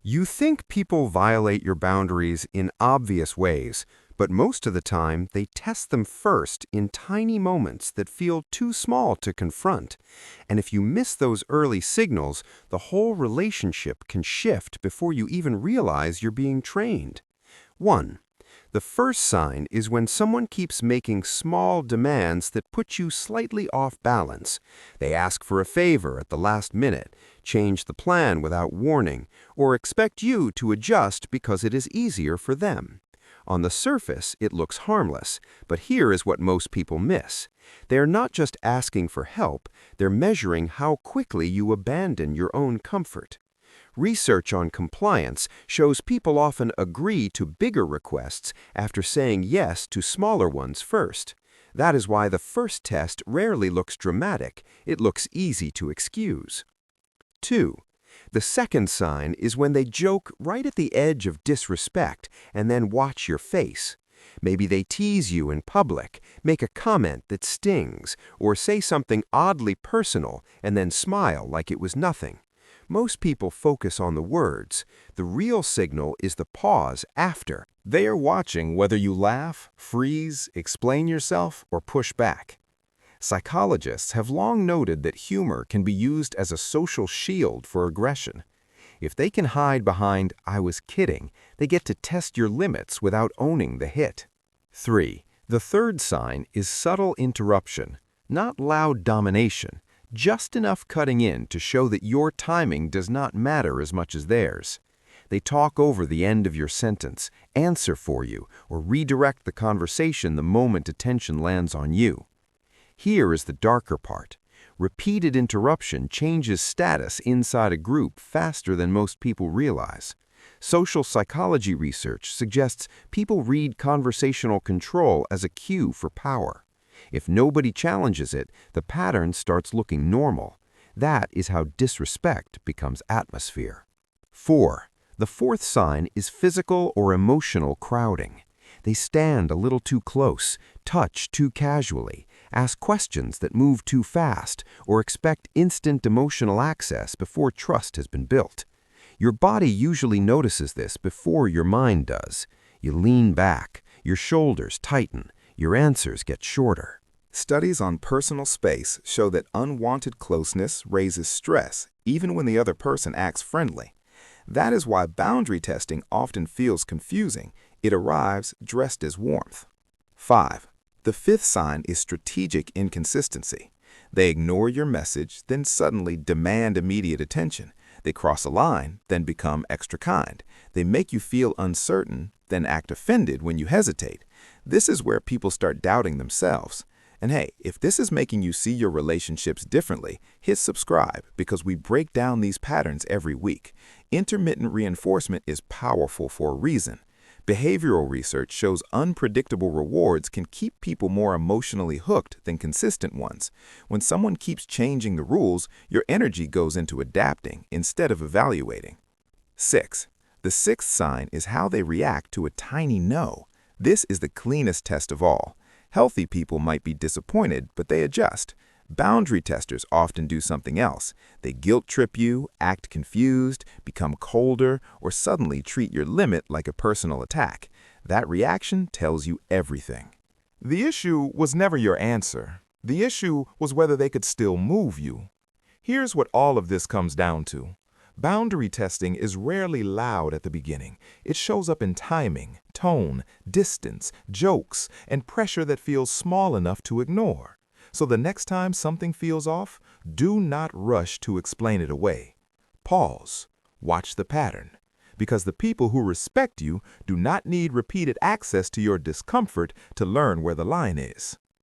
You think people violate your boundaries in obvious ways, but most of the time they test them first in tiny moments that feel too small to confront. And if you miss those early signals, the whole relationship can shift before you even realize you're being trained. 1. The first sign is when someone keeps making small demands that put you slightly off balance. They ask for a favor at the last minute, change the plan without warning, or expect you to adjust because it is easier for them. On the surface, it looks harmless, but here is what most people miss. They are not just asking for help, they're measuring how quickly you abandon your own comfort. Research on compliance shows people often agree to bigger requests after saying yes to smaller ones first. That is why the first test rarely looks dramatic, it looks easy to excuse. 2. The second sign is when they joke right at the edge of disrespect and then watch your face. Maybe they tease you in public, make a comment that stings, or say something oddly personal and then smile like it was nothing. Most people focus on the words. The real signal is the pause after. They are watching whether you laugh, freeze, explain yourself, or push back. Psychologists have long noted that humor can be used as a social shield for aggression. If they can hide behind "I was kidding," they get to test your limits without owning the hit. 3. The third sign is subtle interruption, not loud domination, just enough cutting in to show that your timing does not matter as much as theirs. They talk over the end of your sentence, answer for you, or redirect the conversation the moment attention lands on you. Here is the darker part. Repeated interruption changes status inside a group faster than most people realize. Social psychology research suggests people read conversational control as a cue for power. If nobody challenges it, the pattern starts looking normal. That is how disrespect becomes atmosphere. 4. The fourth sign is physical or emotional crowding. They stand a little too close, touch too casually, ask questions that move too fast, or expect instant emotional access before trust has been built. Your body usually notices this before your mind does. You lean back, your shoulders tighten, your answers get shorter. Studies on personal space show that unwanted closeness raises stress even when the other person acts friendly. That is why boundary testing often feels confusing. It arrives dressed as warmth. 5. The fifth sign is strategic inconsistency. They ignore your message, then suddenly demand immediate attention. They cross a line, then become extra kind. They make you feel uncertain, then act offended when you hesitate. This is where people start doubting themselves. And hey, if this is making you see your relationships differently, hit subscribe because we break down these patterns every week. Intermittent reinforcement is powerful for a reason. Behavioral research shows unpredictable rewards can keep people more emotionally hooked than consistent ones. When someone keeps changing the rules, your energy goes into adapting instead of evaluating. 6. The sixth sign is how they react to a tiny no. This is the cleanest test of all. Healthy people might be disappointed, but they adjust. Boundary testers often do something else. They guilt trip you, act confused, become colder, or suddenly treat your limit like a personal attack. That reaction tells you everything. The issue was never your answer. The issue was whether they could still move you. Here's what all of this comes down to. Boundary testing is rarely loud at the beginning. It shows up in timing, tone, distance, jokes, and pressure that feels small enough to ignore. So the next time something feels off, do not rush to explain it away. Pause. Watch the pattern. Because the people who respect you do not need repeated access to your discomfort to learn where the line is.